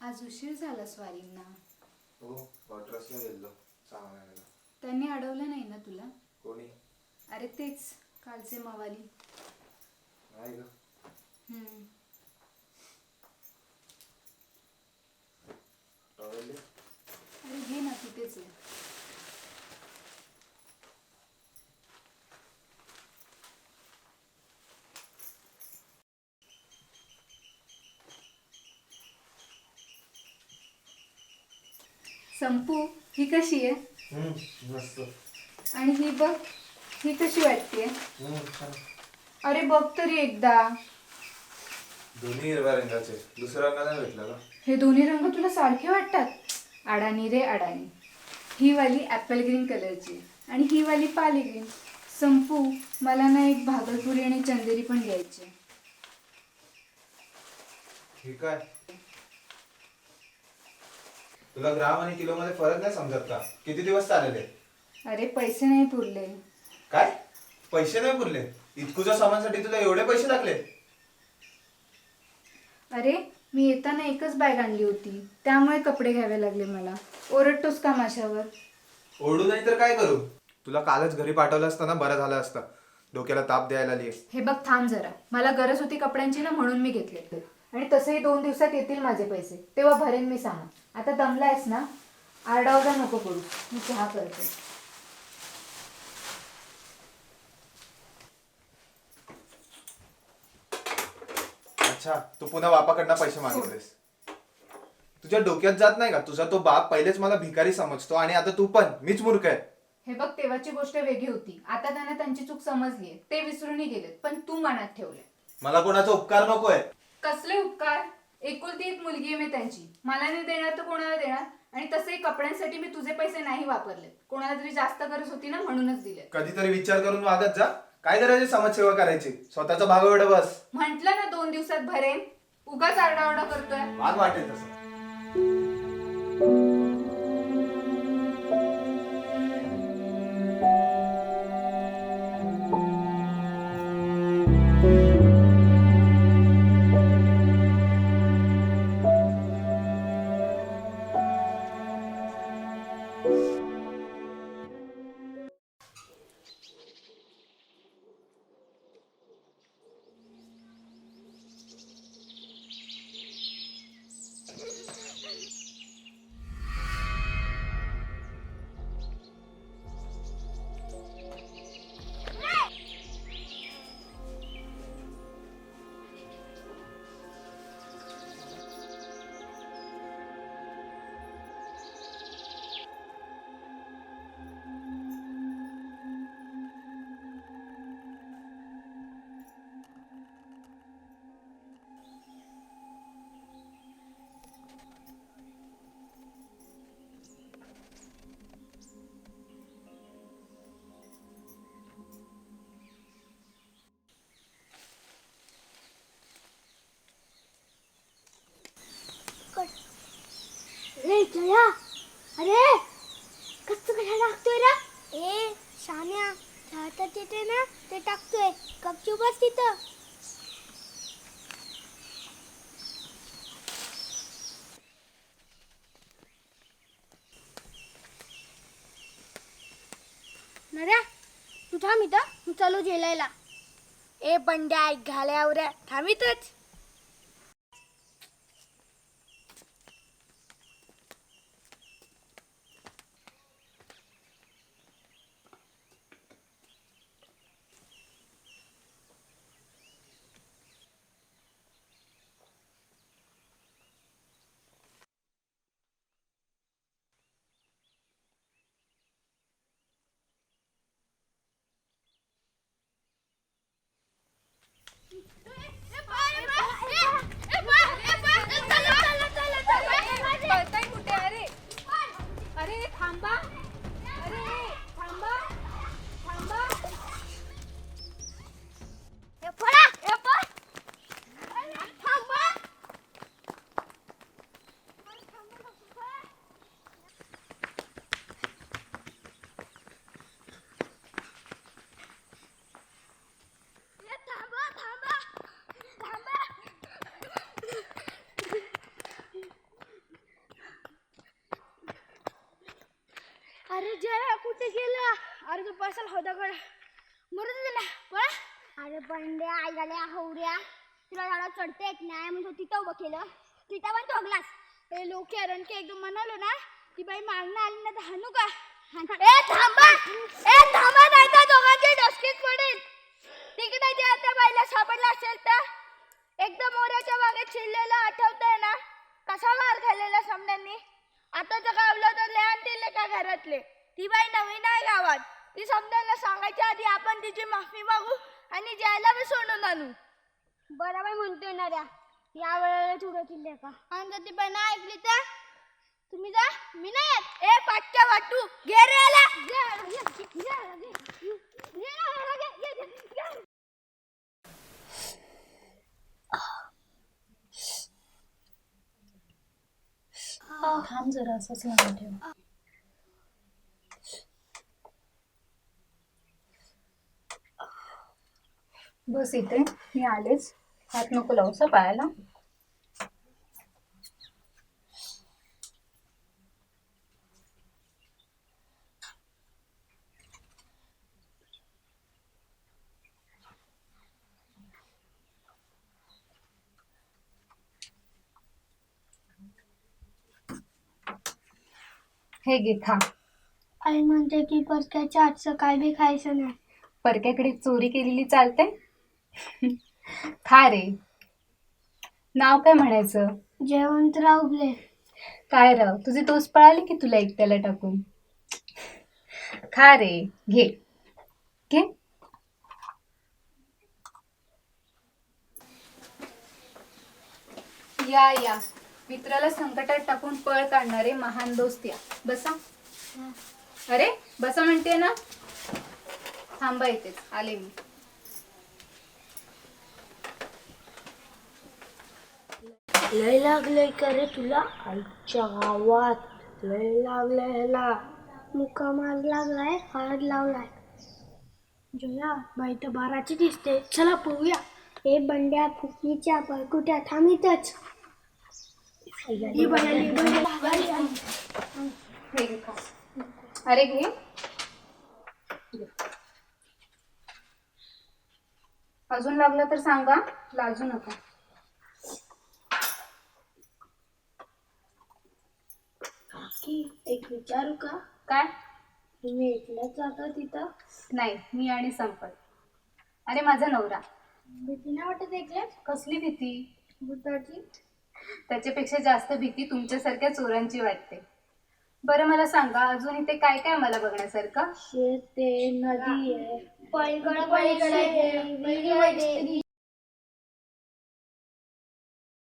आज उशीर झाला स्वारींना. हो, वॉटरसला गेलो सामान आणायला. त्यांनी अडवलं नाही ना तुला? कोणी? अरे तेच कालचे मवाली. नाही ग. टॉवेल दे. अरे घे ना, तिथेच आहे. संपू, ही कशी आहे? मस्त. आणि ही बघ, ही कशी वाटते? छान. अरे बघ तरी एकदा. दोन्ही हिरव्या रंगाचे, दुसरा रंग नाही भेटला का? हे दोन्ही रंग तुला सारखे वाटतात? अडाणी रे अडाणी. ही वाली ॲपल ग्रीन कलरची आणि ही वाली पाली ग्रीन. संपू, मला ना एक भागलपुरी आणि चंदेरी पण घ्यायची. ठीक आहे. तुला ग्राम आणि किलो मध्ये फरक नाही समजत का? किती दिवस चालले? अरे पैसे नाही पुरले. काय? पैसे नाही पुरले? इतकुच्या सामानासाठी तुला एवढे पैसे लागले? अरे मी येताना एकच बॅग आणली होती, त्यामुळे कपडे घ्यावे लागले मला. ओरडतोस का माझ्यावर? ओरडू नाही तर काय करू? तुला कालच घरी पाठवलं असतं ना, बरं झालं असतं. डोक्याला ताप द्यायला आली. हे बघ थांब जरा, मला गरज होती कपड्यांची ना, म्हणून मी घेतले. आणि तसेही 2 दिवसात येतील माझे पैसे, तेव्हा भरेन मी सामान. आता दमलायस ना, आरडाओरडा नको करू. मी चहा करते. अच्छा, तू पुन्हा बापाकडनं पैसे मागितलेस? तुझ्या डोक्यात जात नाही का? तुझा तो बाप पहिलेच मला भिकारी समजतो आणि आता तू पण. मीच मूर्ख आहे. हे बघ, तेव्हाची गोष्ट वेगळी होती. आता त्यांना त्यांची चूक समजलीये, ते विसरूनही गेलेत, पण तू मनात ठेवले. मला कोणाचा उपकार नकोय. कसले उपकार? एकुलती एक मुलगी आहे मी त्यांची. मला नाही देणार तर कोणाला देणार? आणि तसे कपड्यांसाठी मी तुझे पैसे नाही वापरले. कोणाला तरी जास्त गरज होती ना म्हणूनच दिले. कधीतरी विचार करून वागत जा. काय करायचे समाजसेवा करायची, स्वतःचा भाग एवढं बस. म्हंटल ना 2 दिवसात भरेन. उगाच आरडाओरडा करतोय. वाग वाटेल तसं. रे जया, अरे कसं कशा टाकतोय रा? ए शान्या, हातात येते ना ते टाकतोय. गपचूप बस तिथं. नऱ्या, तू थांब इथं, तू चालू जेलायला. ए बंड्या, घाल्यावर थांब इथंच. अरे थांबा. अरे थांबा. थांबा. अरे जया कुठे गेला? अरे तू बसल होता कड मरून गेला. पळा. अरे बंड्या, आई गाल्या हवऱ्या, तुला झाडा चढते येत नाही म्हणून तिथं उभं केलं. तिथं पण ठोकलास. हे लोक रणके एकदम म्हणालो ना ती बाई मागणं आली ना तर हाणू का? ए थांबा. ए थांबा, नाही तर दोघांचे डोसकीच पडेल. तिकडे जे त्या बाईला सापडला असेल तर एकदम मोऱ्याच्या बागेत शिरलेला आठवतंय ना? कसा मार खाल्लेला समड्यांनी. आता जर गावलं तर लय आणतील का घरातले. ती बाई नवीन आहे गावात. ती समजायला सांगायच्या आधी आपण तिची माफी मागू आणि जायला बी सोडून आणू. बरोबर म्हणतोय ना ऱ्या. या वेळेला थोडं चिल्ले का आणि जर ती बाई नाही ऐकली तर तुम्ही जा, मी नाही येत. ए पाठच्या वाटू घे रे याला. थांब जरा, असंच लावून ठेव. बस इथे, मी आलेच. हात नको लावूसा पायाला. हे घे खा. आई म्हणते की परक्याच्या आजचं काय बी खायचं नाही. परक्याकडे चोरी केलेली चालते? खा रे. नाव काय म्हणायचं? जयवंतराव उगले. काय राव, तुझी तोच पळाली की तुला एकट्याला टाकून? खा रे, घे घे. या या, मित्राला संकटात टाकून पळ काढणारे महान दोस्त या. बसा. अरे बसा म्हणते ना. थांबा इथेच, आले मी. लय लागलंय का रे तुला आईच्या गावात लय लागलंय ह्याला मुक्कामार लागलाय हळद लावलाय जोया बाई तर बाराची दिसते चला पोहूया हे बंड्या फुकणीच्या परकुट्या थांबितच ही बंड्या हे घे खा. अरे घे. अजून लागलं तर सांगा, लाजू नका. काकी एक विचारू का काय? तुम्ही एकल्याच जाता तिथं नाही, मी आणि संपत. अरे माझा नवरा. भीती नाही वाटत एकल्याच कसली भीती? भूताची त्याच्यापेक्षा जास्त भीती तुमच्यासारख्या चोरांची वाटते. बरं मला सांगा, अजून इथे काय काय मला बघण्यासारखं? शेत आहे नदी आहे पलीकडे